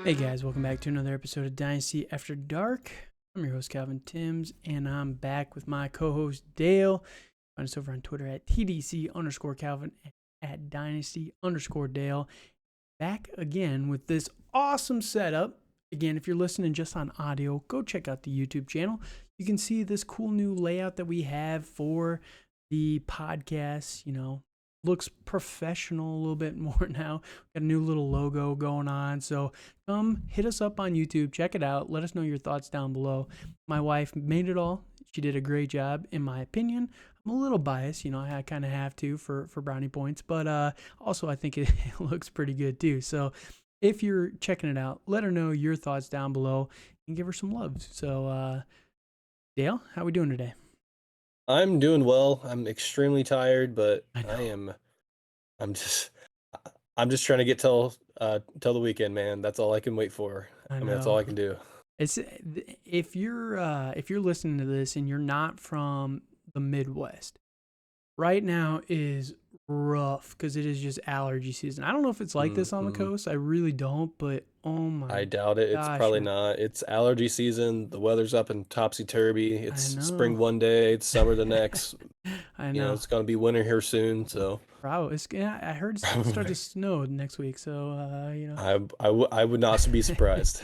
Hey guys, welcome back to another episode of Dynasty After Dark. I'm your host Calvin Timms, and I'm back with my co-host Dale. Find us over on Twitter at TDC_Calvin and at Dynasty_Dale. Back again with this awesome setup. Again, if you're listening just on audio, go check out the YouTube channel. You can see this cool new layout that we have for the podcast. Looks professional a little bit more now. Got a new little logo going on. So come hit us up on YouTube. Check it out. Let us know your thoughts down below. My wife made it all. She did a great job, in my opinion. I'm a little biased. I kind of have to for brownie points. But also, I think it looks pretty good, too. So if you're checking it out, let her know your thoughts down below and give her some love. So, Dale, how we doing today? I'm doing well. I'm extremely tired, but I'm just trying to get till the weekend, man. That's all I can wait for. I mean, that's all know. I can do. It's if you're listening to this and you're not from the Midwest, right now is rough because it is just allergy season. I don't know if it's like this on the Mm-hmm. coast. I really don't, but oh I my doubt it. It's gosh, probably man. not. It's allergy season. The weather's up and topsy-turvy. I It's spring know. one day, it's summer the next. I know. It's going to be winter here soon, so Probably. Yeah, I heard it's gonna start to snow next week. So, I would not be surprised.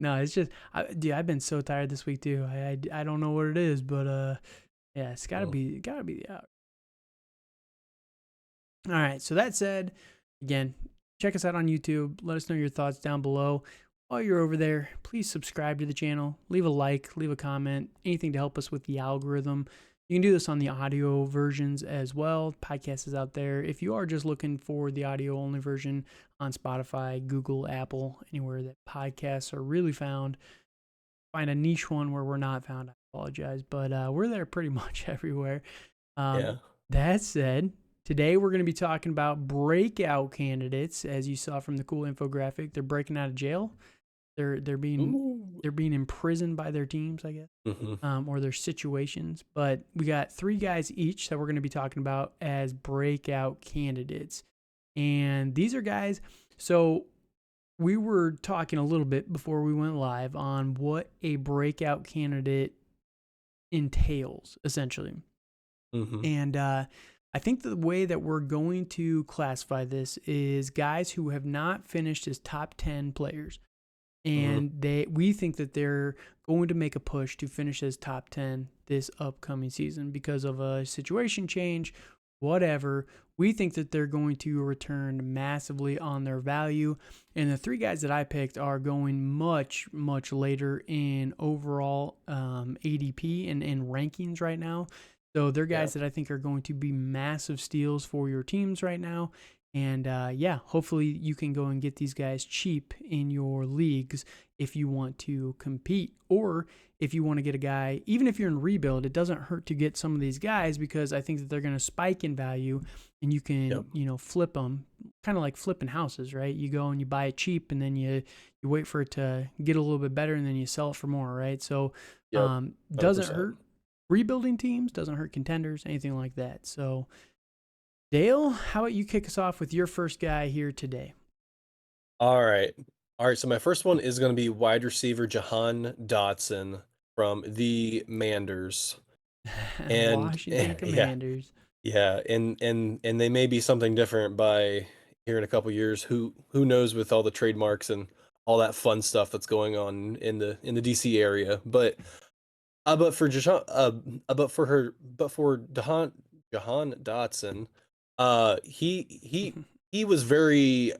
No, it's just, dude, I've been so tired this week too. I don't know what it is, but yeah, it's gotta Well, be the out. All right. So that said, again, check us out on YouTube. Let us know your thoughts down below. While you're over there, please subscribe to the channel. Leave a like, leave a comment, anything to help us with the algorithm. You can do this on the audio versions as well. Podcast is out there. If you are just looking for the audio only version on Spotify, Google, Apple, anywhere that podcasts are really found, find a niche one where we're not found. I apologize, but we're there pretty much everywhere. yeah. That said, today we're going to be talking about breakout candidates. As you saw from the cool infographic, they're breaking out of jail. They're being Ooh. imprisoned by their teams, I guess, Mm-hmm. or their situations. But we got 3 guys each that we're going to be talking about as breakout candidates, and these are guys. So we were talking a little bit before we went live on what a breakout candidate entails, essentially. Mm-hmm. And I think the way that we're going to classify this is guys who have not finished as top 10 players. Mm-hmm. And we think that they're going to make a push to finish as top 10 this upcoming season because of a situation change, whatever. We think that they're going to return massively on their value. And the 3 guys that I picked are going much, much later in overall ADP and rankings right now. So they're Yeah. guys that I think are going to be massive steals for your teams right now. And yeah, hopefully you can go and get these guys cheap in your leagues if you want to compete. Or if you want to get a guy, even if you're in rebuild, it doesn't hurt to get some of these guys because I think that they're going to spike in value and you can, Yep. flip them, kind of like flipping houses, right? You go and you buy it cheap and then you wait for it to get a little bit better and then you sell it for more, right? So Yep. doesn't 100%. hurt rebuilding teams, doesn't hurt contenders, anything like that. So Dale, how about you kick us off with your first guy here today? All right. All right. So my first one is going to be wide receiver Jahan Dotson from the Manders. And Washington yeah, Commanders. yeah, and they may be something different by here in a couple years. Who knows with all the trademarks and all that fun stuff that's going on in the DC area. But for Jahan, but for Jahan Dotson, he was very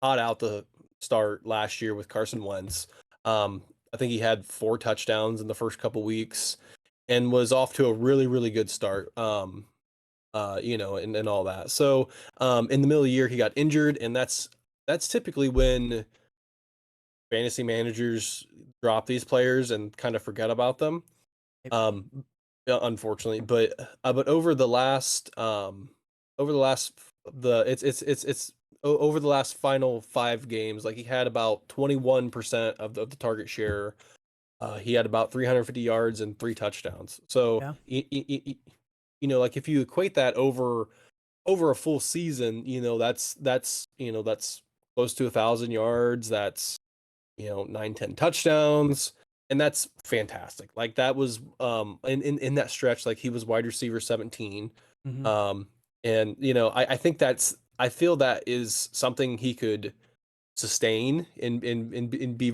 hot out the start last year with Carson Wentz. I think he had 4 touchdowns in the first couple weeks and was off to a really, really good start. And all that. So, in the middle of the year, he got injured, and that's typically when fantasy managers drop these players and kind of forget about them. Um, Unfortunately, but over the last the it's over the last final 5 games, like he had about 21% of the target share. He had about 350 yards and 3 touchdowns. So, Yeah. like if you equate that over a full season, that's close to 1,000 yards. That's 9, 10 touchdowns. And that's fantastic. Like that was in that stretch, like he was wide receiver 17. Mm-hmm. And I feel that is something he could sustain and be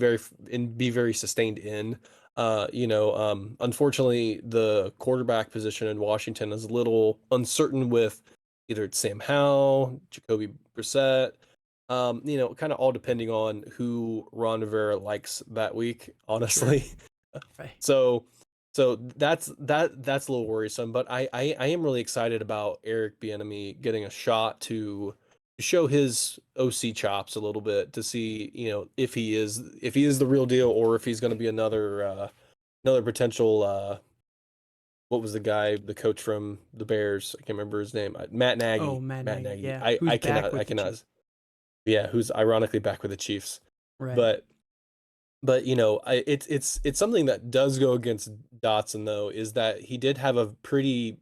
very sustained in. Unfortunately, the quarterback position in Washington is a little uncertain with either it's Sam Howell, Jacoby Brissett, kind of all depending on who Ron Rivera likes that week, Sure. honestly. Right. So that's a little worrisome, but I am really excited about Eric Bieniemy getting a shot to show his OC chops a little bit to see, if he is the real deal or if he's going to be another potential what was the coach from the Bears? I can't remember his name. Matt Oh, Nagy. Matt Matt Nagy. Nagy. Yeah. I Who's I back cannot with I the Chiefs? cannot yeah, who's ironically back with the Chiefs. Right. But it's something that does go against Dotson though, is that he did have a pretty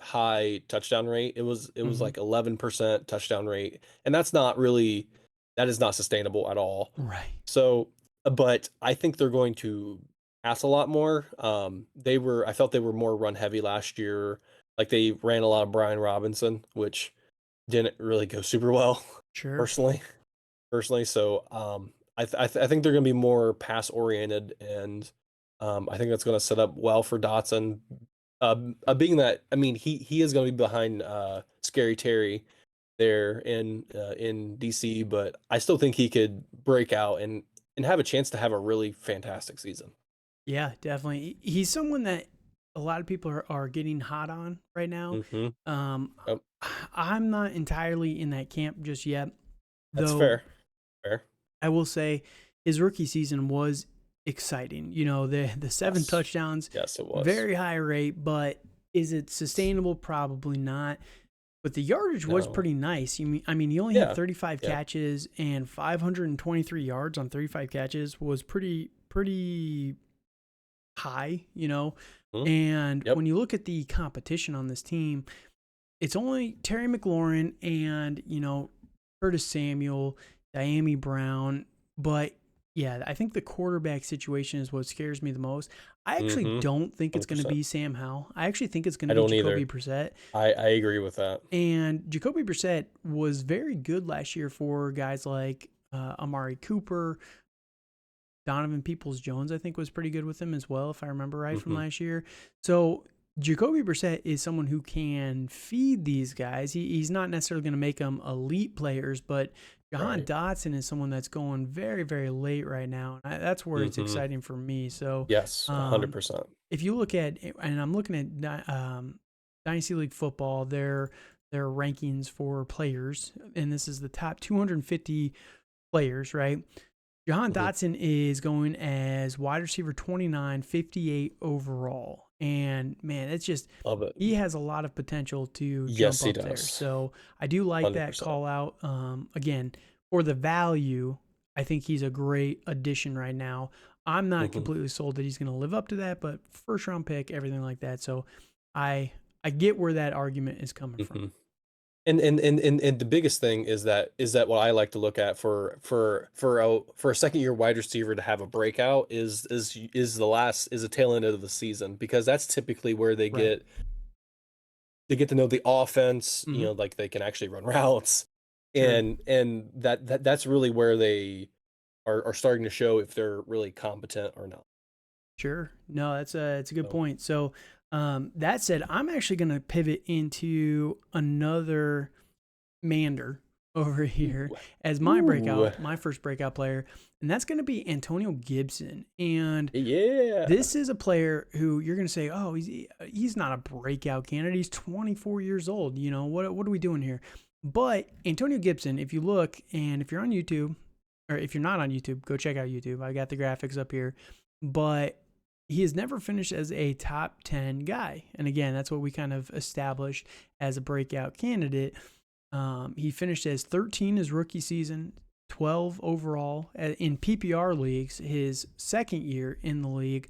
high touchdown rate. It was Mm-hmm. like 11% touchdown rate, and that is not sustainable at all. Right. So, but I think they're going to pass a lot more. I felt they were more run heavy last year. Like they ran a lot of Brian Robinson, which didn't really go super well Sure. personally. So I think they're going to be more pass oriented, and I think that's going to set up well for Dotson. Being that, I mean, he is going to be behind Scary Terry there in DC, but I still think he could break out and have a chance to have a really fantastic season. Yeah, definitely. He's someone that a lot of people are getting hot on right now. Mm-hmm. Um, Yep. I'm not entirely in that camp just yet, That's though. fair. Fair. I will say his rookie season was exciting. The 7 touchdowns, Yes, it was. very high rate, but is it sustainable? Probably not. But the yardage was No. pretty nice. He only had Yeah. 35 Yeah. catches and 523 yards on 35 catches was pretty high. Mhm. And Yep. when you look at the competition on this team, it's only Terry McLaurin and, Curtis Samuel, Diami Brown. But yeah, I think the quarterback situation is what scares me the most. I actually Mm-hmm. don't think it's going to 100%. be Sam Howell. I actually think it's going I to be don't Jacoby either. Brissett. I agree with that. And Jacoby Brissett was very good last year for guys like Amari Cooper. Donovan Peoples-Jones, I think, was pretty good with him as well, if I remember right from Mm-hmm. last year. So Jacoby Brissett is someone who can feed these guys. He's not necessarily going to make them elite players, but Jahan Right. Dotson is someone that's going very, very late right now. And that's where it's Mm-hmm. exciting for me. So Yes, um, 100%. if you look at, and I'm looking at Dynasty League football, their rankings for players, and this is the top 250 players, right? Jahan Mm-hmm. Dotson is going as wide receiver 29, 58 overall. And man, it's just, Love it. he has a lot of potential to Yes, jump he up there. does. So I do like that 100%. call out. Again, for the value, I think he's a great addition right now. I'm not Mm-hmm. completely sold that he's going to live up to that, but first round pick, everything like that. So I get where that argument is coming from. Mm-hmm. And the biggest thing is that what I like to look at for a second year wide receiver to have a breakout is the tail end of the season, because that's typically where Right. they get to know the offense, Mm-hmm. like they can actually run routes, Sure. and that's really where they are starting to show if they're really competent or not. Sure. No, it's a good So, point. So, that said, I'm actually going to pivot into another Mander over here ooh, as ooh, my first breakout player, and that's going to be Antonio Gibson. And yeah, this is a player who you're going to say, oh, he's not a breakout candidate. He's 24 years old. What are we doing here? But Antonio Gibson, if you look, and if you're on YouTube, or if you're not on YouTube, go check out YouTube. I got the graphics up here. But he has never finished as a top 10 guy. And again, that's what we kind of established as a breakout candidate. He finished as 13 his rookie season, 12 overall in PPR leagues his second year in the league,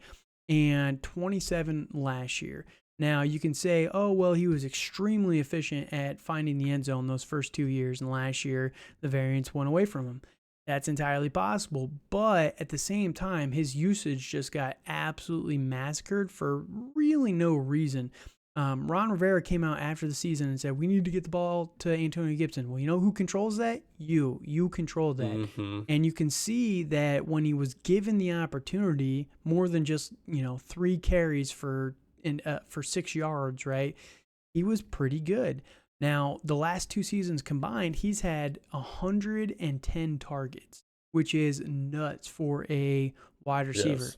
and 27 last year. Now, you can say, oh, well, he was extremely efficient at finding the end zone those first 2 years, and last year the variance went away from him. That's entirely possible. But at the same time, his usage just got absolutely massacred for really no reason. Ron Rivera came out after the season and said, we need to get the ball to Antonio Gibson. Well, you know who controls that? You. You control that. Mm-hmm. And you can see that when he was given the opportunity, more than just, 3 carries for 6 yards, right? He was pretty good. Now, the last 2 seasons combined, he's had 110 targets, which is nuts for a wide receiver. Yes.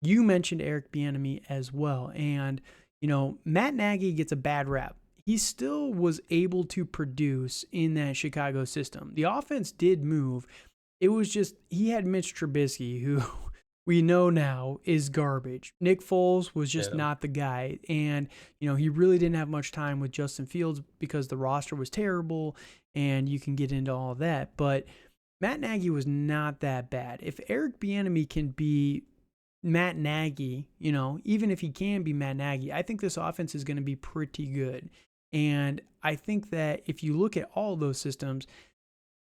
You mentioned Eric Bieniemy as well. And, Matt Nagy gets a bad rap. He still was able to produce in that Chicago system. The offense did move. It was just, he had Mitch Trubisky, who we know now is garbage. Nick Foles was just not the guy. And, he really didn't have much time with Justin Fields because the roster was terrible, and you can get into all of that. But Matt Nagy was not that bad. If Eric Bieniemy can be Matt Nagy, even if he can be Matt Nagy, I think this offense is going to be pretty good. And I think that if you look at all those systems,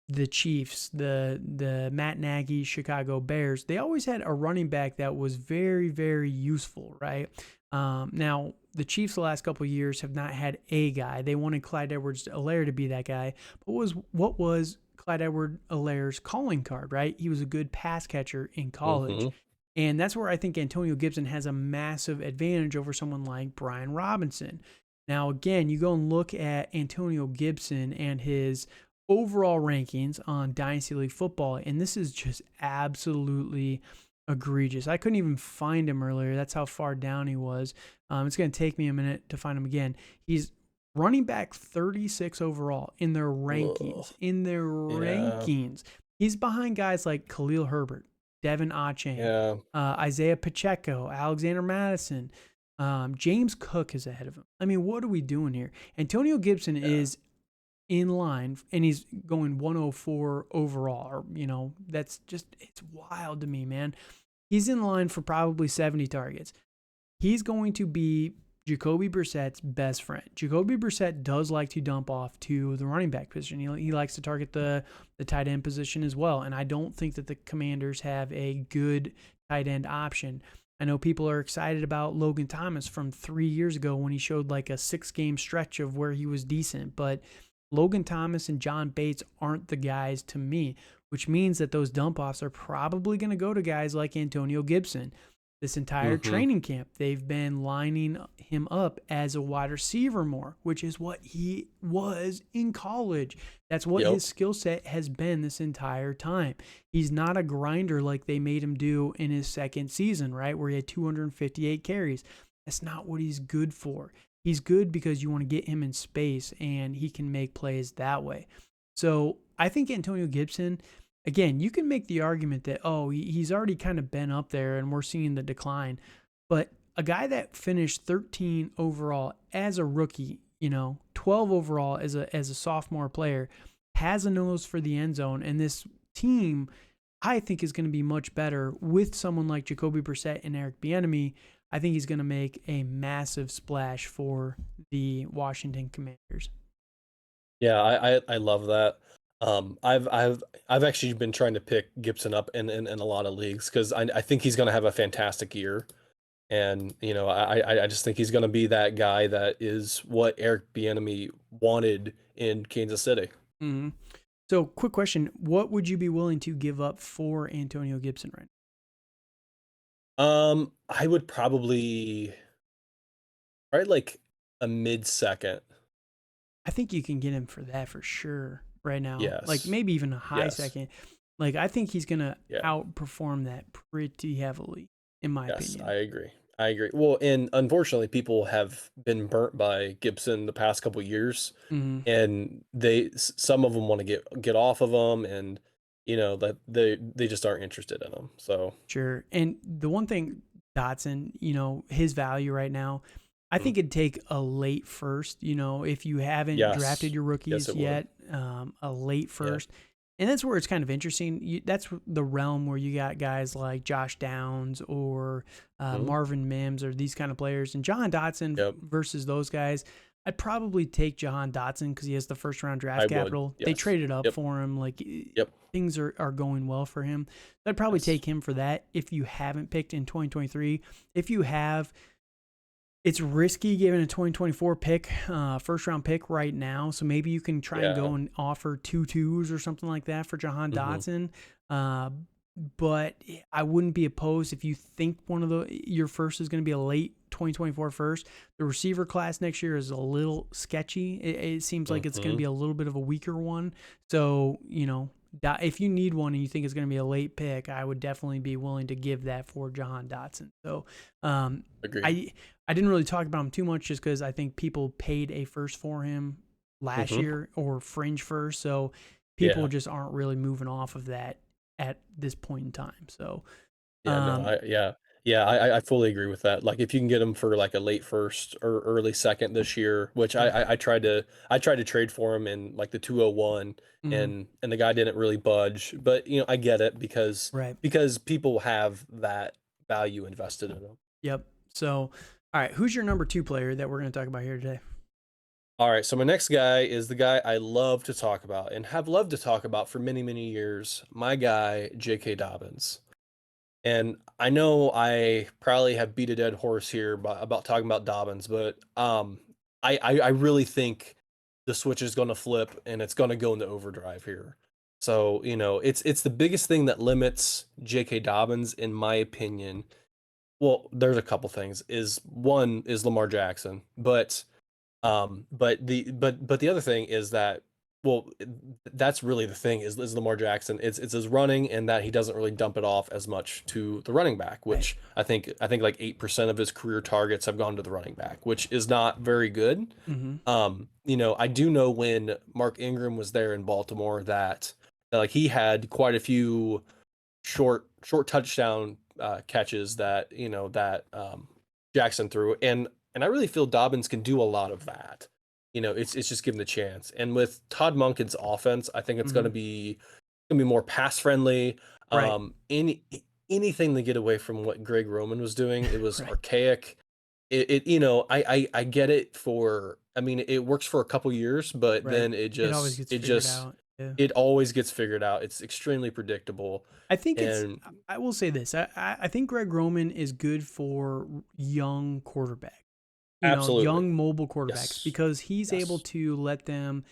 the Chiefs, the Matt Nagy Chicago Bears, they always had a running back that was very, very useful, right? Now, the Chiefs the last couple of years have not had a guy. They wanted Clyde Edwards-Helaire to be that guy. But what was Clyde Edwards-Helaire's calling card, right? He was a good pass catcher in college. Mm-hmm. And that's where I think Antonio Gibson has a massive advantage over someone like Brian Robinson. Now, again, you go and look at Antonio Gibson and his overall rankings on Dynasty League football, and this is just absolutely egregious. I couldn't even find him earlier. That's how far down he was. It's going to take me a minute to find him again. He's running back 36 overall in their rankings. Rankings. He's behind guys like Khalil Herbert, Devin Achane, Isaiah Pacheco, Alexander Madison. James Cook is ahead of him. I mean, what are we doing here? Antonio Gibson is in line, and he's going 104 overall. Or, that's just, it's wild to me, man. He's in line for probably 70 targets. He's going to be Jacoby Brissett's best friend. Jacoby Brissett does like to dump off to the running back position. He likes to target the tight end position as well, and I don't think that the Commanders have a good tight end option. I know people are excited about Logan Thomas from 3 years ago when he showed like a 6-game stretch of where he was decent, but Logan Thomas and John Bates aren't the guys to me, which means that those dump-offs are probably going to go to guys like Antonio Gibson. This entire training camp, they've been lining him up as a wide receiver more, which is what he was in college. That's what his skill set has been this entire time. He's not a grinder like they made him do in his second season, right, where he had 258 carries. That's not what he's good for. He's good because you want to get him in space, and he can make plays that way. So I think Antonio Gibson, again, you can make the argument that, he's already kind of been up there and we're seeing the decline. But a guy that finished 13 overall as a rookie, 12 overall as a sophomore player, has a nose for the end zone. And this team, I think, is going to be much better with someone like Jacoby Brissett and Eric Bieniemy. I think he's going to make a massive splash for the Washington Commanders. Yeah, I love that. I've actually been trying to pick Gibson up in a lot of leagues because I think he's going to have a fantastic year, and I just think he's going to be that guy that is what Eric Bieniemy wanted in Kansas City. Mm-hmm. So, quick question: what would you be willing to give up for Antonio Gibson right now? I would probably like a mid-second. I think you can get him for that for sure right now. Yes. Like maybe even a high second. Like I think he's going to outperform that pretty heavily, in my opinion. Yes, I agree. Well, and unfortunately, people have been burnt by Gibson the past couple of years, and some of them want to get off of him, and that they just aren't interested in him. So sure. And the one thing, Dotson, his value right now, I think it'd take a late first, if you haven't drafted your rookies yet, a late first. And that's where it's kind of interesting. That's the realm where you got guys like Josh Downs or Marvin Mims or these kind of players. And Jahan Dotson versus those guys, I'd probably take Jahan Dotson because he has the first round I draft would. capital. They Yes. traded up Yep. for him. Like Yep. things are going well for him. I'd probably Yes. take him for that if you haven't picked in 2023. If you have, it's risky giving a 2024 pick, first round pick right now. So maybe you can try and Yeah. go and offer 2 2s or something like that for Jahan Hmm. Dotson. Uh, but I wouldn't be opposed if you think your first is going to be a late 2024 first. The receiver class next year is a little sketchy. It seems like it's going to Hmm. be a little bit of a weaker one. So, if you need one and you think it's going to be a late pick, I would definitely be willing to give that for Jahan Dotson. So, Agreed. I didn't really talk about him too much just because I think people paid a first for him last Hmm. year or fringe first. So people Yeah. just aren't really moving off of that at this point in time. So, Yeah. No. I fully agree with that. Like, if you can get him for like a late first or early second this year, which yeah. I tried to trade for him in like the 201, Mm-hmm. and the guy didn't really budge. But I get it Right. because people have that value invested in them. Yep. So, all right. Who's your number 2 player that we're going to talk about here today? All right, so my next guy is the guy I love to talk about and have loved to talk about for many, many years. My guy, J.K. Dobbins. And I know I probably have beat a dead horse here about talking about Dobbins, but I really think the switch is going to flip and it's going to go into overdrive here. So it's the biggest thing that limits J.K. Dobbins, in my opinion. Well, there's a couple things. One is Lamar Jackson, but the other thing is that, well, that's really the thing is Lamar Jackson. It's his running, and that he doesn't really dump it off as much to the running back, Right. which I think like 8% of his career targets have gone to the running back, which is not very good. Mm-hmm. I do know when Mark Ingram was there in Baltimore that like he had quite a few short touchdown catches that Jackson threw, and I really feel Dobbins can do a lot of that. It's just given the chance. And with Todd Monken's offense, I think it's Mm-hmm. gonna be more pass friendly. Right. Anything to get away from what Greg Roman was doing, it was Right. archaic. I get it for. I mean, it works for a couple years, but Right. then It always gets figured out. Yeah. it always gets figured out. It's extremely predictable. I think And I will say this. I think Greg Roman is good for young quarterbacks, absolutely. young mobile quarterbacks, Yes. because he's able Yes. to let them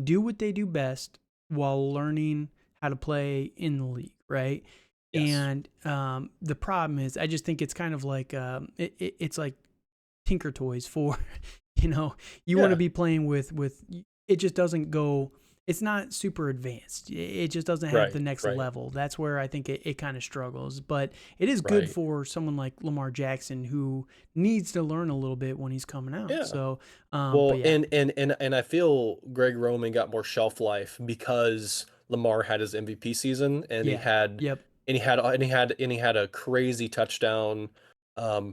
do what they do best while learning how to play in the league, right? Yes. And the problem is, I just think it's kind of like it's like Tinker Toys for, you want to Yeah. be playing with it just doesn't go. It's not super advanced. It just doesn't have the Right. next Right. level. That's where I think it kind of struggles. But it is good Right. for someone like Lamar Jackson who needs to learn a little bit when he's coming out. Yeah. So, but Well, yeah, and I feel Greg Roman got more shelf life because Lamar had his MVP season, and he yeah, had yep, and he had a crazy touchdown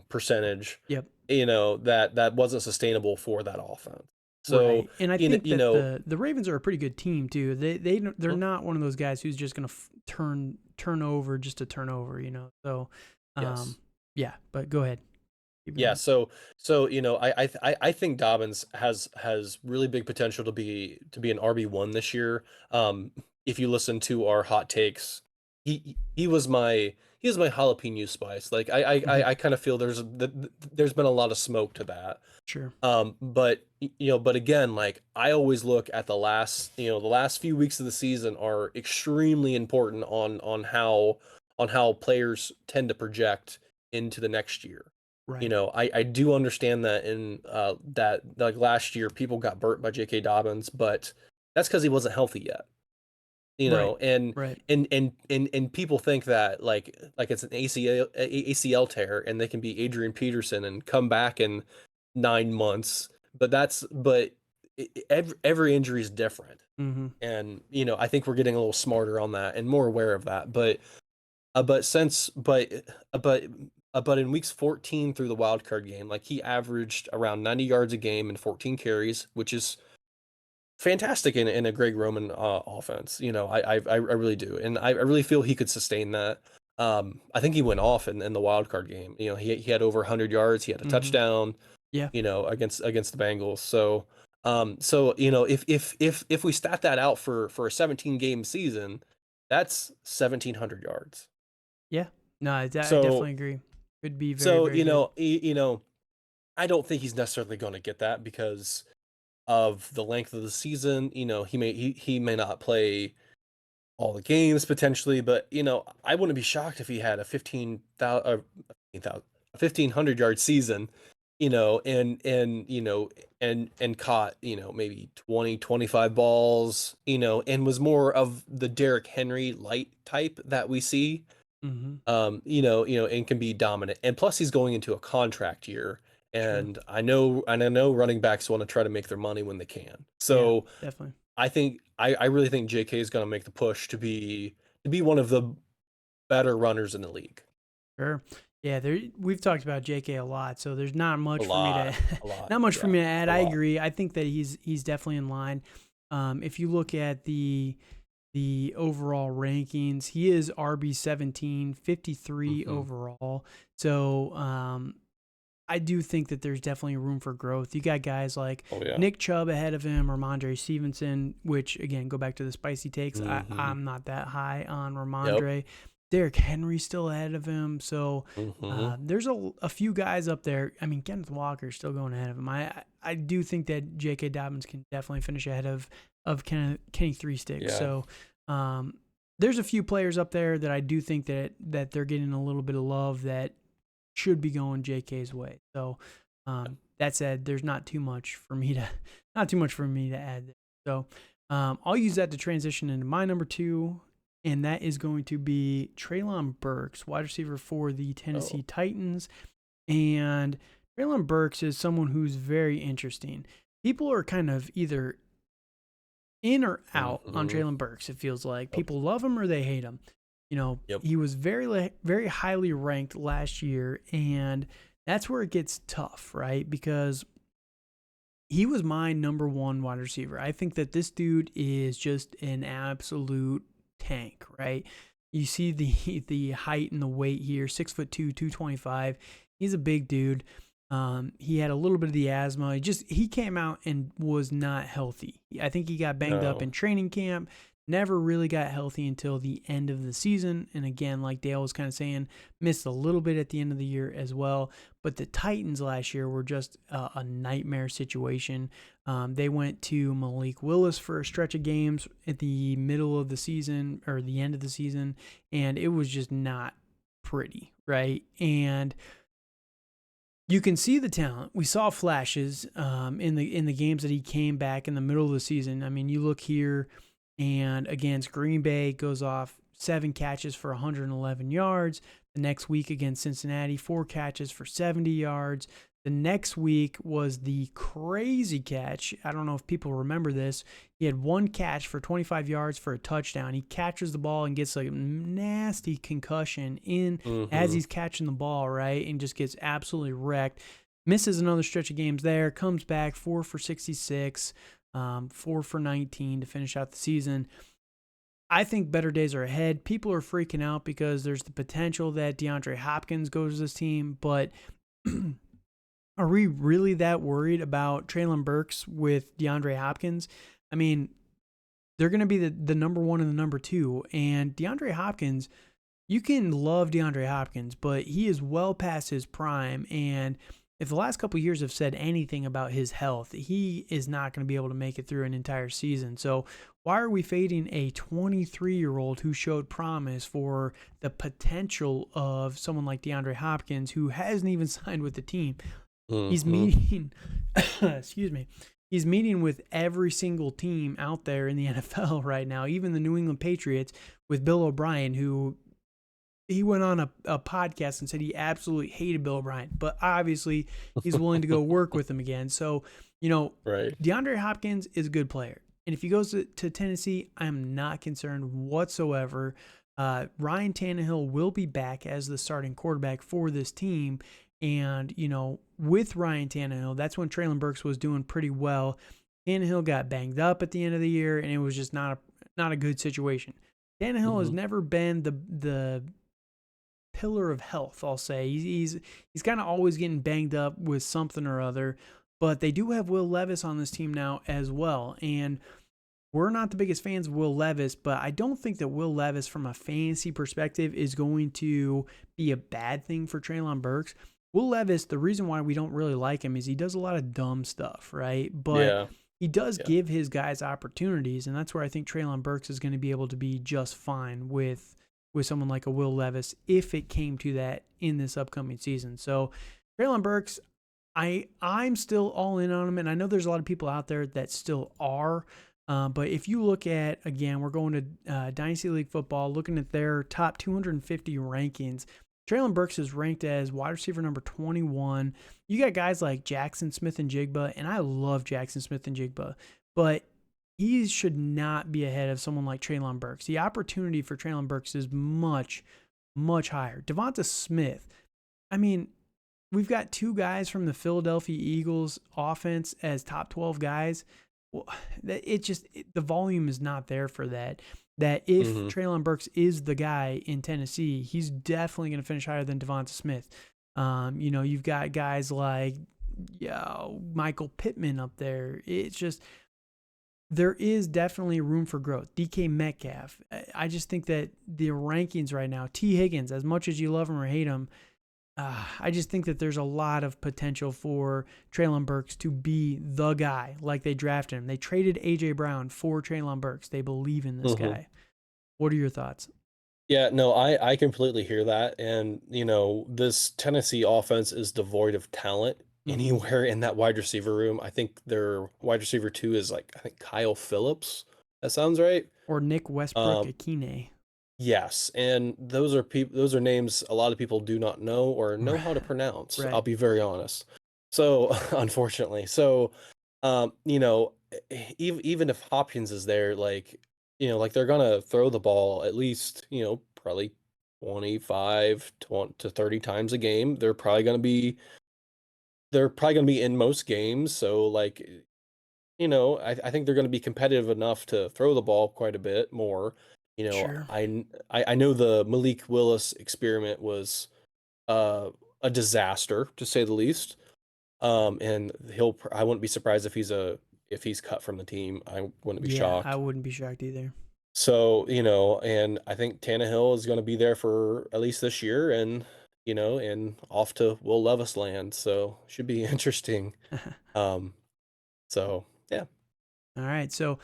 percentage, yep. that wasn't sustainable for that offense. So, Right, and I you know, think you that know, the Ravens are a pretty good team too. They're mhm, not one of those guys who's just gonna turn over just to turn over, So, um, yes. yeah. But go ahead, keep Yeah, going. so I think Dobbins has really big potential to be an RB1 this year. If you listen to our hot takes, he was my jalapeno spice. Like Hmm. I kind of feel there's been a lot of smoke to that. Sure. But again, like I always look at the last few weeks of the season are extremely important on how players tend to project into the next year. Right. I do understand that in that like last year people got burnt by J.K. Dobbins, but that's because he wasn't healthy yet. Right. And Right. people think that like it's an ACL tear and they can be Adrian Peterson and come back in 9 months, but every injury is different. Mm-hmm. And I think we're getting a little smarter on that and more aware of that. But in weeks 14 through the wild card game, like he averaged around 90 yards a game and 14 carries, which is fantastic in a Greg Roman offense. I really do, and I really feel he could sustain that. I think he went off in the wild card game. He had over 100 yards. He had a Mm-hmm. touchdown. Yeah. Against the Bengals. So if we stat that out for a 17 game season, that's 1,700 yards. Yeah. No, I So definitely agree. Could be very, so very good. I don't think he's necessarily going to get that because of the length of the season. He may not play all the games potentially, but I wouldn't be shocked if he had a 1,500 yard season, and caught, maybe 20, 25 balls, and was more of the Derrick Henry light type that we see, Mm-hmm. and can be dominant. And plus he's going into a contract year. Sure. And I know running backs want to try to make their money when they can. Yeah, So definitely. I really think JK is going to make the push to be one of the better runners in the league. Sure. Yeah, we've talked about JK a lot, so there's not much for me to A lot. not much for Yeah, me to add. a I lot. agree. I think that he's definitely in line. If you look at the overall rankings, he is RB 17, 53 Mhm. overall. So I do think that there's definitely room for growth. You got guys like Oh yeah. Nick Chubb ahead of him, Ramondre Stevenson, which again, go back to the spicy takes. Mhm. I'm not that high on Yep. Ramondre. Derrick Henry still ahead of him. So Mhm. there's a few guys up there. I mean, Kenneth Walker's still going ahead of him. I do think that J.K. Dobbins can definitely finish ahead of Kenny Three Sticks. Yeah. So there's a few players up there that I do think that they're getting a little bit of love that should be going JK's way. So that said, there's not too much for me to add there. So I'll use that to transition into my number 2, and that is going to be Treylon Burks, wide receiver for the Tennessee Oh. Titans. And Treylon Burks is someone who's very interesting. People are kind of either in or out on Mhm. Treylon Burks. It feels like Yep. people love him or they hate him. Yep. He was very highly ranked last year, and that's where it gets tough, right? Because he was my number 1 wide receiver. I think that this dude is just an absolute tank, right? You see the height and the weight here, 6'2", 225. He's a big dude. He had a little bit of the asthma. He came out and was not healthy. I think he got banged up No. in training camp. Never really got healthy until the end of the season. And again, like Dale was kind of saying, missed a little bit at the end of the year as well. But the Titans last year were just a nightmare situation. They went to Malik Willis for a stretch of games at the middle of the season or the end of the season, and it was just not pretty, right? And you can see the talent. We saw flashes in the games that he came back in the middle of the season. I mean, you look here, and against Green Bay, goes off 7 catches for 111 yards. The next week against Cincinnati, 4 catches for 70 yards. The next week was the crazy catch. I don't know if people remember this. He had 1 catch for 25 yards for a touchdown. He catches the ball and gets a nasty concussion as he's catching the ball, right? And just gets absolutely wrecked. Misses another stretch of games there. Comes back 4 for 66, 4 for 19 to finish out the season. I think better days are ahead. People are freaking out because there's the potential that DeAndre Hopkins goes to this team, but are we really that worried about Treylon Burks with DeAndre Hopkins? I mean, they're going to be the number 1 and the number 2, and DeAndre Hopkins, you can love DeAndre Hopkins, but he is well past his prime, and if the last couple of years have said anything about his health, he is not going to be able to make it through an entire season. So why are we fading a 23-year-old who showed promise for the potential of someone like DeAndre Hopkins, who hasn't even signed with the team? He's meeting, excuse me, he's meeting with every single team out there in the NFL right now, even the New England Patriots with Bill O'Brien, who he went on a podcast and said he absolutely hated Bill O'Brien, but obviously he's willing to go work with him again. So, Right. DeAndre Hopkins is a good player. And if he goes to Tennessee, I'm not concerned whatsoever. Ryan Tannehill will be back as the starting quarterback for this team. And, with Ryan Tannehill, that's when Treylon Burks was doing pretty well. Tannehill got banged up at the end of the year, and it was just not a good situation. Tannehill has never been the pillar of health, I'll say. He's kind of always getting banged up with something or other, but they do have Will Levis on this team now as well. And we're not the biggest fans of Will Levis, but I don't think that Will Levis, from a fantasy perspective, is going to be a bad thing for Treylon Burks. Will Levis, the reason why we don't really like him is he does a lot of dumb stuff, right? But Yeah. he does give his guys opportunities, and that's where I think Treylon Burks is going to be able to be just fine with someone like a Will Levis if it came to that in this upcoming season. So Treylon Burks, I'm still all in on him, and I know there's a lot of people out there that still are. But if you look at, again, we're going to Dynasty League football, looking at their top 250 rankings, Treylon Burks is ranked as wide receiver number 21. You got guys like Jackson Smith-Njigba, and I love Jackson Smith-Njigba, but he should not be ahead of someone like Treylon Burks. The opportunity for Treylon Burks is much, much higher. Devonta Smith, I mean, we've got two guys from the Philadelphia Eagles offense as top 12 guys. Well, the volume is not there for that. That if Treylon Burks is the guy in Tennessee, he's definitely going to finish higher than Devonta Smith. You've got guys like Michael Pittman up there. It's just, there is definitely room for growth. DK Metcalf. I just think that the rankings right now, T. Higgins, as much as you love him or hate him, I just think that there's a lot of potential for Treylon Burks to be the guy, like they drafted him. They traded A.J. Brown for Treylon Burks. They believe in this guy. What are your thoughts? Yeah, no, I completely hear that. And, this Tennessee offense is devoid of talent anywhere in that wide receiver room. I think their wide receiver 2 is Kyle Phillips. That sounds right. Or Nick Westbrook-Akine. Yes, and those are names a lot of people do not know or know how to pronounce. Right. I'll be very honest. So, unfortunately, even if Hopkins is there, they're gonna throw the ball at least, probably 25 to 30 times a game. They're probably gonna be in most games. So, I think they're gonna be competitive enough to throw the ball quite a bit more. Sure. I know the Malik Willis experiment was a disaster, to say the least. And I wouldn't be surprised if he's cut from the team. I wouldn't be shocked. I wouldn't be shocked either. So, and I think Tannehill is going to be there for at least this year, and off to Will Levis land. So should be interesting. So yeah. All right. So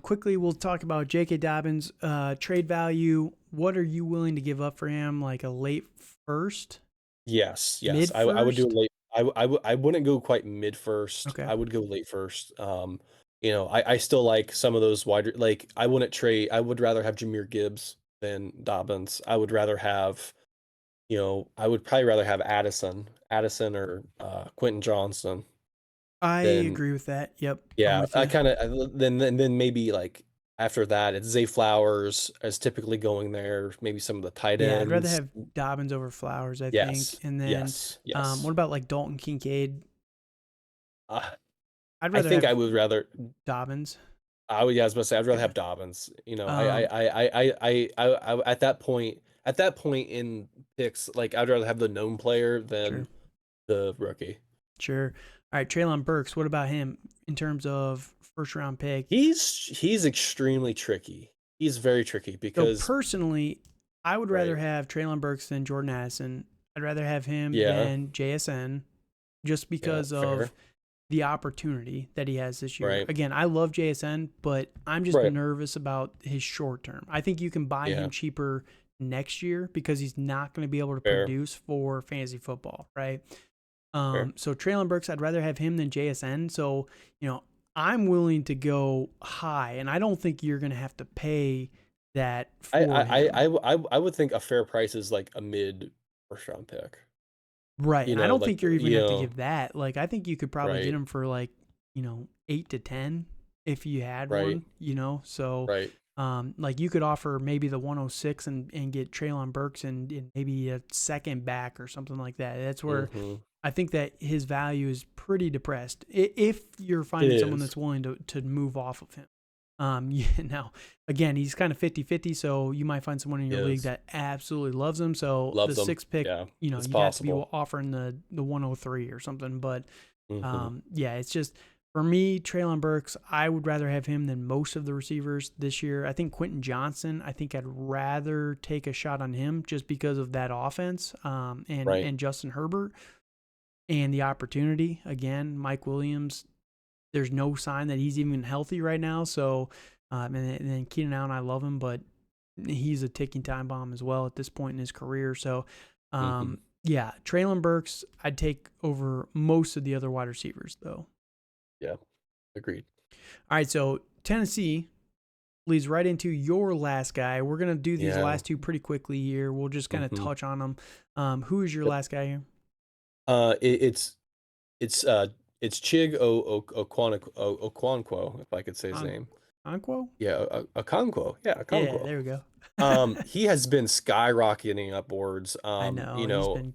quickly, we'll talk about J.K. Dobbins trade value. What are you willing to give up for him? Like a late first? Yes. Mid-first? I would do a late. I wouldn't go quite mid first. Okay. I would go late first. I still like some of those wide. I wouldn't trade. I would rather have Jahmyr Gibbs than Dobbins. I would rather have, I would probably rather have Addison or Quentin Johnson. I agree with that. Yep. Yeah, I kind of then maybe after that it's Zay Flowers as typically going there. Maybe some of the tight ends. Yeah, I'd rather have Dobbins over Flowers. I think. And then yes. What about Dalton Kincaid? I think I would rather Dobbins. I was about to say I'd rather have Dobbins. I at that point in picks, I'd rather have the known player than the rookie. Sure. All right, Treylon Burks. What about him in terms of first round pick? He's extremely tricky. He's very tricky because personally, I would rather have Treylon Burks than Jordan Addison. I'd rather have him than JSN, just because of the opportunity that he has this year. Right. Again, I love JSN, but I'm just nervous about his short term. I think you can buy him cheaper next year because he's not going to be able to produce for fantasy football, right? So Treylon Burks, I'd rather have him than JSN. So, I'm willing to go high, and I don't think you're going to have to pay that for him. I would think a fair price is a mid first round pick. Right. And I don't think you're even going to have to give that. I think you could probably get him for 8 to 10 if you had one, so you could offer maybe the 106 and get Treylon Burks and maybe a second back or something like that. That's where I think that his value is pretty depressed if you're finding someone that's willing to move off of him. Yeah, now, again, he's kind of 50-50, so you might find someone in your league Is that absolutely loves him. So the loves them. sixth pick, Yeah, it's you'd have to be possible. offering the 103 or something. But Hmm. yeah, it's just for me, Treylon Burks, I would rather have him than most of the receivers this year. I think Quentin Johnson, I think I'd rather take a shot on him just because of that offense, Right. and Justin Herbert and the opportunity. Again, Mike Williams, there's no sign that he's even healthy right now. So, and then Keenan Allen, I love him, but he's a ticking time bomb as well at this point in his career. So, Hmm. yeah, Treylon Burks, I'd take over most of the other wide receivers, though. Yeah. Agreed. All right, so Tennessee leads right into your last guy. We're going to do these Yeah. last two pretty quickly here. We'll just kind of Hmm. touch on them. Who is your Yep. last guy here? It's it's uh it's Okonkwo, if I could say his On name. Anquo? Yeah, Okonkwo. Yeah, Yeah, Okonkwo. there we go. He has been skyrocketing upwards. I know. He's been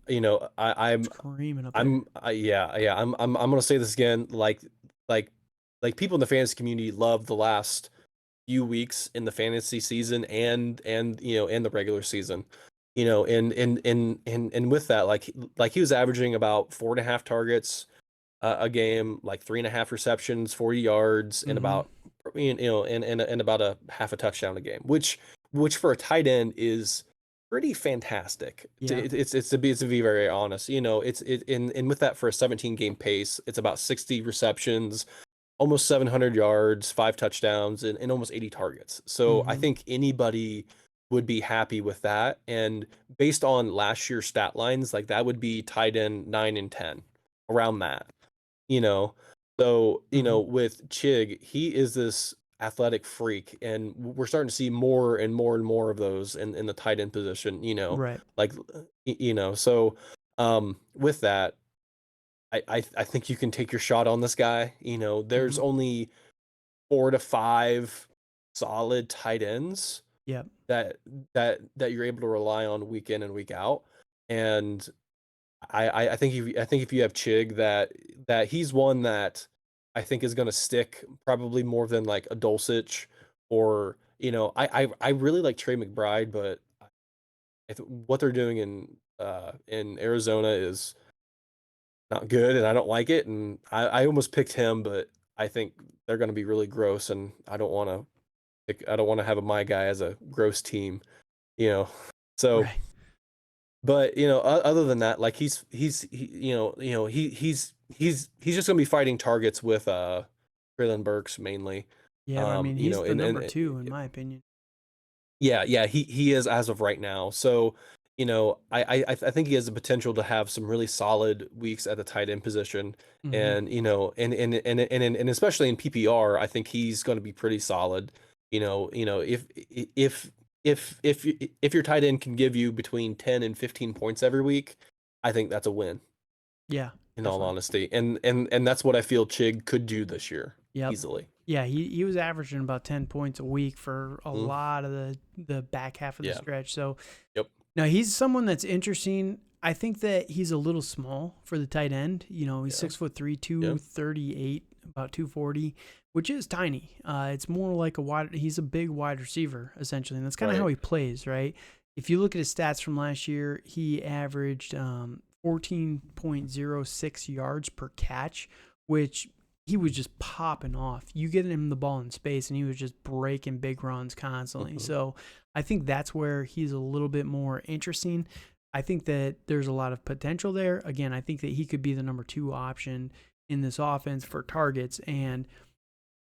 screaming up there. Yeah. I'm gonna say this again. Like, people in the fantasy community love the last few weeks in the fantasy season and and the regular season. And with that, like he was averaging about 4.5 targets a game, like 3.5 receptions, 40 yards, and Mm-hmm. about and about a half a touchdown a game, which for a tight end is pretty fantastic. Yeah. It's to be very honest. It's it and with that for a 17 game pace, it's about 60 receptions, almost 700 yards, 5 touchdowns, and almost 80 targets. So I Mm-hmm. think anybody would be happy with that. And based on last year's stat lines, like that would be tight end 9 and 10, around that you know. So, Mm-hmm. with Chig, he is this athletic freak, and we're starting to see more and more and more of those in the tight end position, Right. like, so, with that, I think you can take your shot on this guy. There's Mm-hmm. only 4 to 5 solid tight ends Yep. that that you're able to rely on week in and week out. And I think if you have Chig, that he's one that I think is going to stick probably more than like a Dulcich, or I really like Trey McBride, but what they're doing in Arizona is not good, and I don't like it. And I almost picked him, but I think they're going to be really gross, and I don't want to have my guy as a gross team, you know. So, Right. but other than that, like he's just gonna be fighting targets with Treylon Burks mainly. Yeah. I mean, he's the And number two in my opinion. yeah, he is as of right now. So, I think he has the potential to have some really solid weeks at the tight end position. Mm-hmm. And and especially in PPR, I think he's going to be pretty solid. If your tight end can give you between 10 and 15 points every week, I think that's a win, Yeah. in all Definitely. honesty. And that's what I feel Chig could do this year, Yep. easily. Yeah, he was averaging about 10 points a week for a Mm, lot of the back half of the yeah. stretch. So Yep. now he's someone that's interesting. I think that he's a little small for the tight end. He's Yeah. 6'3", Yeah. 238, about 240, which is tiny. It's more like he's a big wide receiver, essentially. And that's kind of how Right. he plays, right? If you look at his stats from last year, he averaged 14.06 yards per catch, which he was just popping off. You get him the ball in space, and he was just breaking big runs constantly. Hmm. So I think that's where he's a little bit more interesting. I think that there's a lot of potential there. Again, I think that he could be the number two option in this offense for targets. And,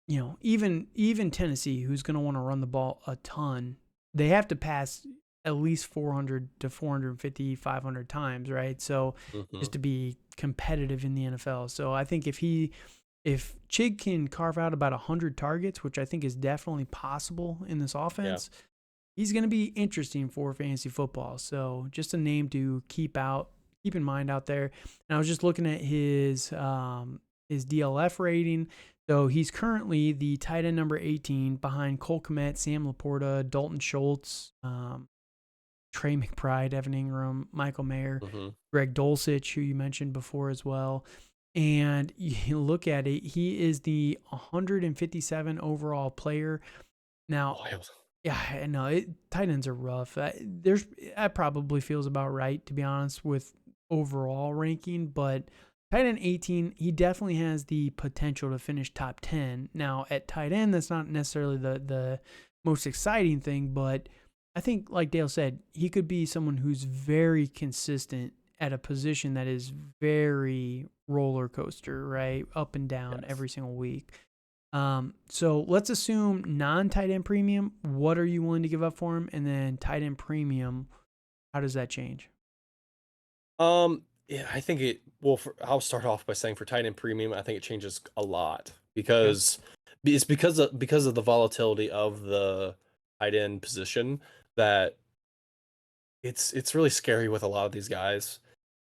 even Tennessee, who's going to want to run the ball a ton, they have to pass at least 400 to 450, 500 times, right? So Hmm. just to be competitive in the NFL. So I think if Chig can carve out about 100 targets, which I think is definitely possible in this Yeah. offense, he's going to be interesting for fantasy football. So just a name to keep in mind out there. And I was just looking at his DLF rating. So he's currently the tight end number 18 behind Cole Kmet, Sam Laporta, Dalton Schultz, Trey McBride, Evan Ingram, Michael Mayer, Hmm. Greg Dulcich, who you mentioned before as well. And you look at it, he is the 157 overall player. Now, Wild. yeah, I know tight ends are rough. That probably feels about right, to be honest, with overall ranking. But tight end 18, he definitely has the potential to finish top 10. Now, at tight end, that's not necessarily the most exciting thing, but I think, like Dale said, he could be someone who's very consistent at a position that is very roller coaster, right? Up and down every single week. So let's assume non-tight end premium. What are you willing to give up for him? And then tight end premium, how does that change? Yeah, I think I'll start off by saying for tight end premium, I think it changes a lot Okay. it's because of the volatility of the tight end position that it's really scary with a lot of these guys.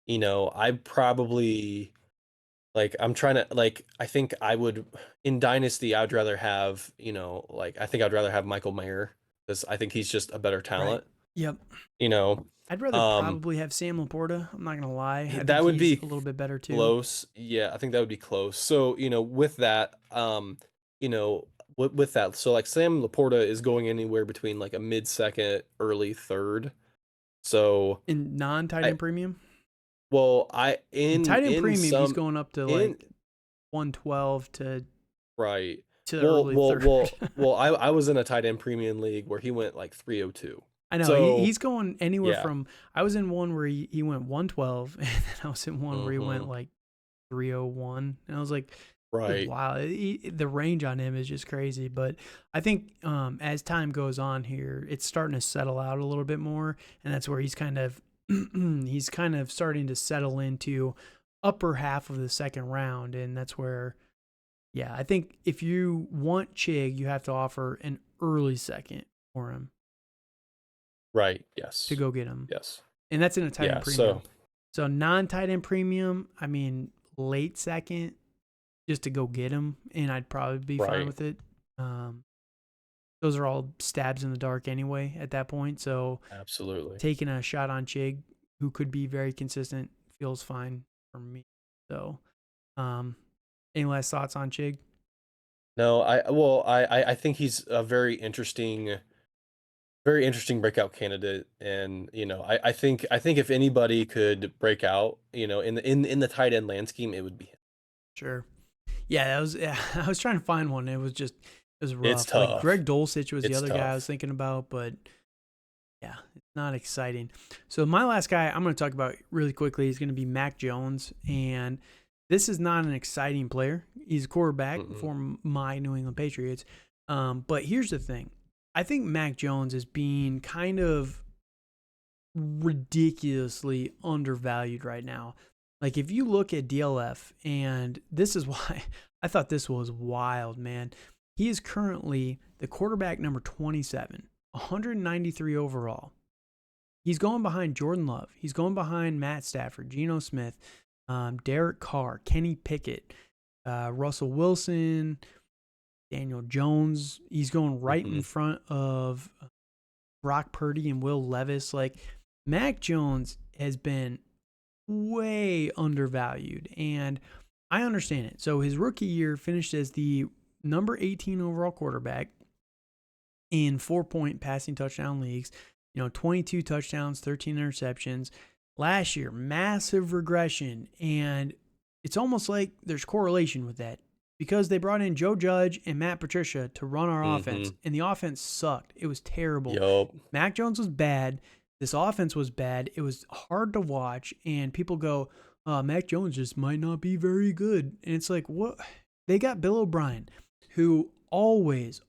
I probably I'm trying to I think I would in Dynasty I'd rather have, I think I'd rather have Michael Mayer because I think he's just a better Right. talent, Yep. you know. I'd rather Um probably have Sam Laporta. I'm not gonna lie. I think that would he's be a little bit better too. close. Yeah, I think that would be close. So, with that, you know, with that, so like Sam Laporta is going anywhere between like a mid second, early third. So In non-tight I end premium, well, I in tight end in premium, he's some going up to in like 112 to right. the early third. I was in a tight end premium league where he went like 302. I know So he's going anywhere yeah. from. I was in one where he went 112, and then I was in one where he went Hmm. like 301, and I was like, Right. wow, the range on him is just crazy. But I think as time goes on here, it's starting to settle out a little bit more, and that's where he's kind of he's kind of starting to settle into upper half of the second round, and that's where, yeah, I think if you want Chig, you have to offer an early second for him Right. to Yes. go get him, Yes. and that's in a tight Yeah. end premium. So So non-tight end premium, I mean, late second just to go get him, and I'd probably be fine right. with it. Um, those are all stabs in the dark anyway at that point. So Absolutely. taking a shot on Chig, who could be very consistent, feels fine for me. So, um, any last thoughts on Chig? No, I think he's a very interesting breakout candidate, and I think if anybody could break out, in the tight end land scheme, it would be him. Sure. Yeah, that was. Yeah, I was trying to find one. It was It's rough. Like tough. Greg Dulcich was the It's other guy I was tough. thinking about, but yeah, it's not exciting. So my last guy I'm going to talk about really quickly is going to be Mac Jones, and this is not an exciting player. He's a quarterback Mm-mm. for my New England Patriots. But here's the thing: I think Mac Jones is being kind of ridiculously undervalued right now. Like if you look at DLF, and this is why I thought this was wild, man. He is currently the quarterback number 27, 193 overall. He's going behind Jordan Love. He's going behind Matt Stafford, Geno Smith, Derek Carr, Kenny Pickett, Russell Wilson, Daniel Jones. He's going right in Mm-hmm. front of Brock Purdy and Will Levis. Like Mac Jones has been way undervalued, and I understand it. So his rookie year finished as the number 18 overall quarterback in 4-point passing touchdown leagues. 22 touchdowns, 13 interceptions. Last year, massive regression, and it's almost like there's correlation with that because they brought in Joe Judge and Matt Patricia to run our offense, Mm-hmm. and the offense sucked. It was terrible. Yup. Mac Jones was bad. This offense was bad. It was hard to watch, and people go, Mac Jones just might not be very good. And it's like, what? They got Bill O'Brien, who always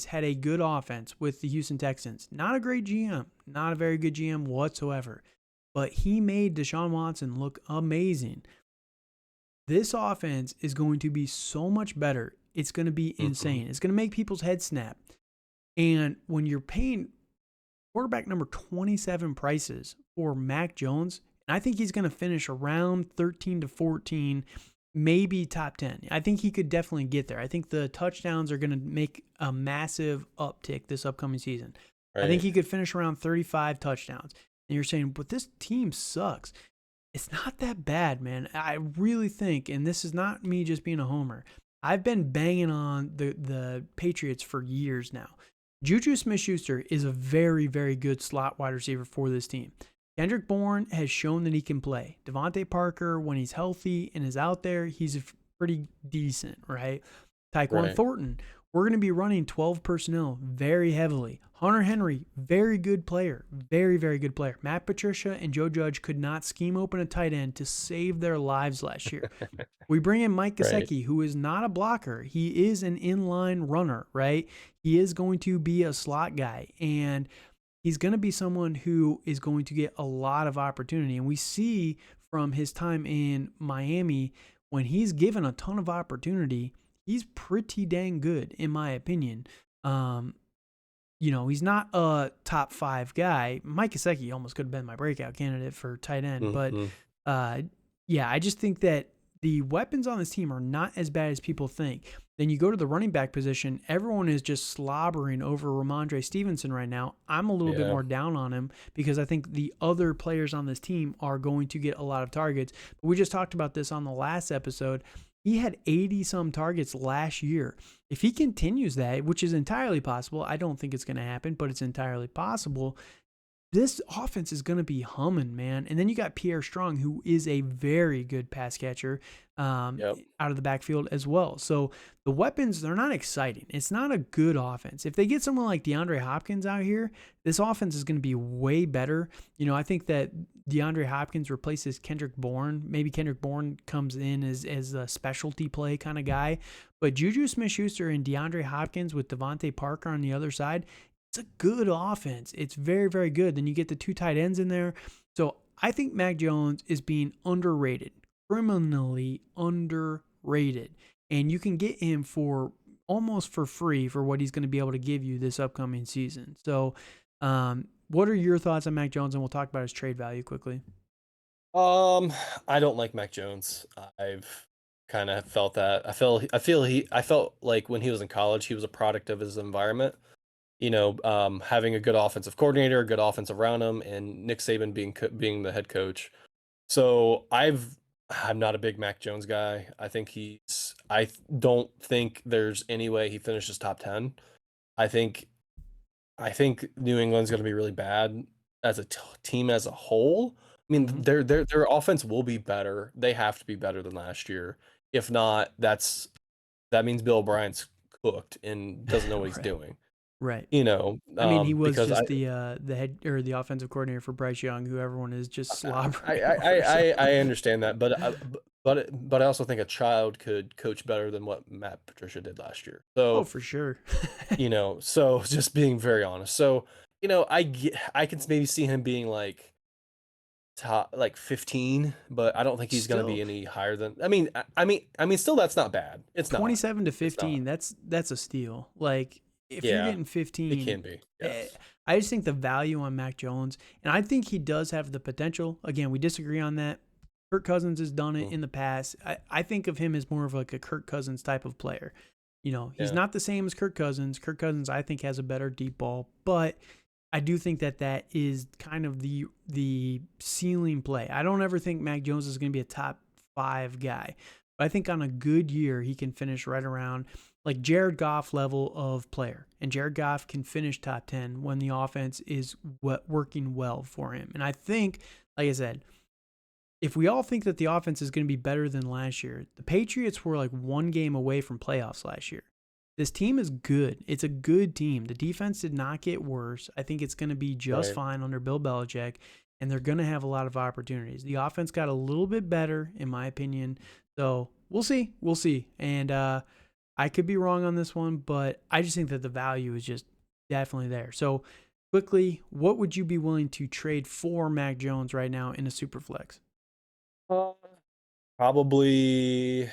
had a good offense with the Houston Texans. Not a great GM, not a very good GM whatsoever, but he made Deshaun Watson look amazing. This offense is going to be so much better. It's going to be Mm-hmm. insane. It's going to make people's heads snap. And when you're paying quarterback number 27 prices for Mac Jones, and I think he's going to finish around 13 to 14, maybe top 10. I think he could definitely get there. I think the touchdowns are going to make a massive uptick this upcoming season. I think Right. he could finish around 35 touchdowns. And you're saying, but this team sucks. It's not that bad, man. I really think, and this is not me just being a homer, I've been banging on the Patriots for years now. Juju Smith-Schuster is a very, very good slot wide receiver for this team. Kendrick Bourne has shown that he can play. Devontae Parker, when he's healthy and is out there, he's pretty decent, right? Tyquan Thornton, we're going to be running 12 personnel very heavily. Hunter Henry, very good player. Very, very good player. Matt Patricia and Joe Judge could not scheme open a tight end to save their lives last year. We bring in Mike Gesicki, who is not a blocker. He is an inline runner, right? He is going to be a slot guy, and he's going to be someone who is going to get a lot of opportunity. And we see from his time in Miami, when he's given a ton of opportunity, he's pretty dang good, in my opinion. He's not a top 5 guy. Mike Gesicki almost could have been my breakout candidate for tight end. But, I just think that the weapons on this team are not as bad as people think. Then you go to the running back position. Everyone is just slobbering over Ramondre Stevenson right now. I'm a little bit more down on him because I think the other players on this team are going to get a lot of targets. But we just talked about this on the last episode. He had 80-some targets last year. If he continues that, which is entirely possible, I don't think it's going to happen, but it's entirely possible, this offense is going to be humming, man. And then you got Pierre Strong, who is a very good pass catcher out of the backfield as well. So the weapons, they're not exciting. It's not a good offense. If they get someone like DeAndre Hopkins out here, this offense is going to be way better. I think that DeAndre Hopkins replaces Kendrick Bourne. Maybe Kendrick Bourne comes in as a specialty play kind of guy. But Juju Smith-Schuster and DeAndre Hopkins with Devontae Parker on the other side, it's a good offense. It's very, very good. Then you get the 2 tight ends in there. So I think Mac Jones is being underrated, criminally underrated. And you can get him for almost for free for what he's going to be able to give you this upcoming season. So what are your thoughts on Mac Jones? And we'll talk about his trade value quickly. I don't like Mac Jones. I've kind of felt that. I felt like when he was in college, he was a product of his environment. Having a good offensive coordinator, a good offense around him, and Nick Saban being the head coach. So I'm not a big Mac Jones guy. I don't think there's any way he finishes top 10. I think New England's going to be really bad as a team as a whole. I mean, their offense will be better. They have to be better than last year. If not, that means Bill O'Brien's cooked and doesn't know what he's doing. Right. He was just the head or the offensive coordinator for Bryce Young, who everyone is just slobbering. I understand that, but I also think a child could coach better than what Matt Patricia did last year. So, for sure. So just being very honest. So, I can maybe see him being like top 15, but I don't think he's going to be any higher than. I mean, still that's not bad. It's 27 to 15. That's a steal. Like. If you're getting 15, it can be. Yes. I just think the value on Mac Jones, and I think he does have the potential. Again, we disagree on that. Kirk Cousins has done it in the past. I think of him as more of like a Kirk Cousins type of player. He's not the same as Kirk Cousins. Kirk Cousins, I think, has a better deep ball, but I do think that is kind of the ceiling play. I don't ever think Mac Jones is going to be a top 5 guy, but I think on a good year, he can finish right around like Jared Goff level of player. And Jared Goff can finish top 10 when the offense is working well for him. And I think, like I said, if we all think that the offense is going to be better than last year, the Patriots were like 1 game away from playoffs last year. This team is good. It's a good team. The defense did not get worse. I think it's going to be just fine under Bill Belichick, and they're going to have a lot of opportunities. The offense got a little bit better, in my opinion. So we'll see. We'll see. And, I could be wrong on this one, but I just think that the value is just definitely there. So quickly, what would you be willing to trade for Mac Jones right now in a super flex? Probably,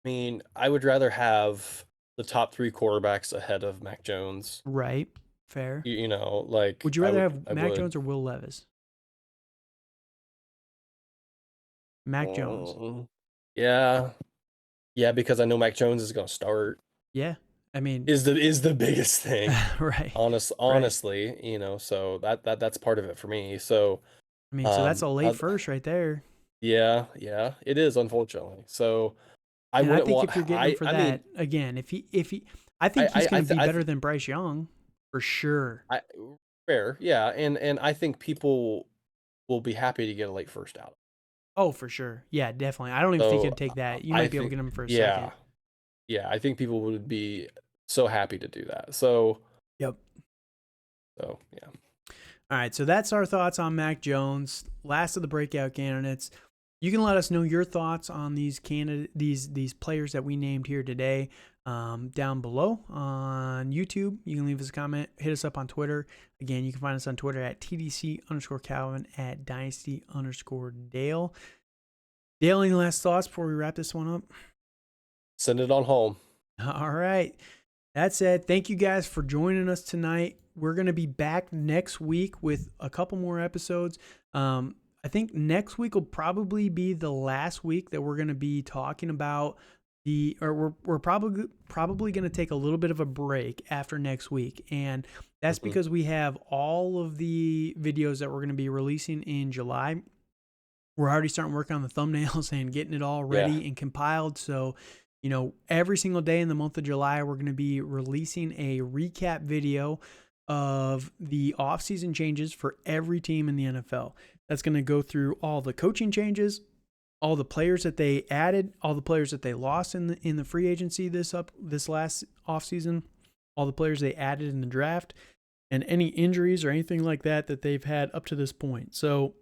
I would rather have the top 3 quarterbacks ahead of Mac Jones. Right. Fair. Would you rather have Mac Jones or Will Levis? Mac Jones. Yeah. Yeah, because I know Mac Jones is going to start. Yeah, is the biggest thing, right? Honestly, so that's part of it for me. So, so that's a late first right there. Yeah, yeah, it is, unfortunately. So I And I wouldn't think want. if you're getting him for I mean, that, again, I think he's going to be I better than Bryce Young for sure. I fair, yeah, and I think people will be happy to get a late first out. Oh, for sure. Yeah, definitely. I don't even think So he'd take that. You I might be able to think, get him for a second. yeah, yeah, I think people would be so happy to do that. So Yep. yeah. All right, so that's our thoughts on Mac Jones, last of the breakout candidates. You can let us know your thoughts on these these players that we named here today down below on YouTube. You can leave us a comment, hit us up on Twitter. Again, you can find us on Twitter at TDC_Calvin, at Dynasty_Dale. Dale, any last thoughts before we wrap this one up? Send it on home. All right. That said, thank you guys for joining us tonight. We're going to be back next week with a couple more episodes. I think next week will probably be the last week that we're going to be talking about we're probably going to take a little bit of a break after next week. And that's because we have all of the videos that we're going to be releasing in July. We're already starting working on the thumbnails and getting it all ready and compiled. So, every single day in the month of July, we're going to be releasing a recap video of the offseason changes for every team in the NFL. That's going to go through all the coaching changes, all the players that they added, all the players that they lost in the free agency this last offseason, all the players they added in the draft, and any injuries or anything like that they've had up to this point. So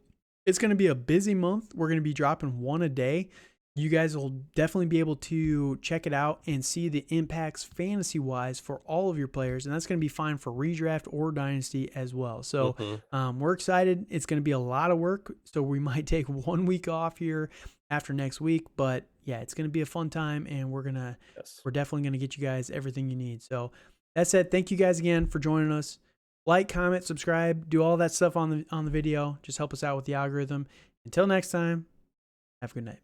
it's going to be a busy month. We're going to be dropping one a day. You guys will definitely be able to check it out and see the impacts fantasy-wise for all of your players, and that's going to be fine for redraft or dynasty as well. So we're excited. It's going to be a lot of work, so we might take 1 week off here after next week, but yeah, it's going to be a fun time, and we're definitely going to get you guys everything you need. So that said, thank you guys again for joining us. Like, comment, subscribe, do all that stuff on the video. Just help us out with the algorithm. Until next time, have a good night.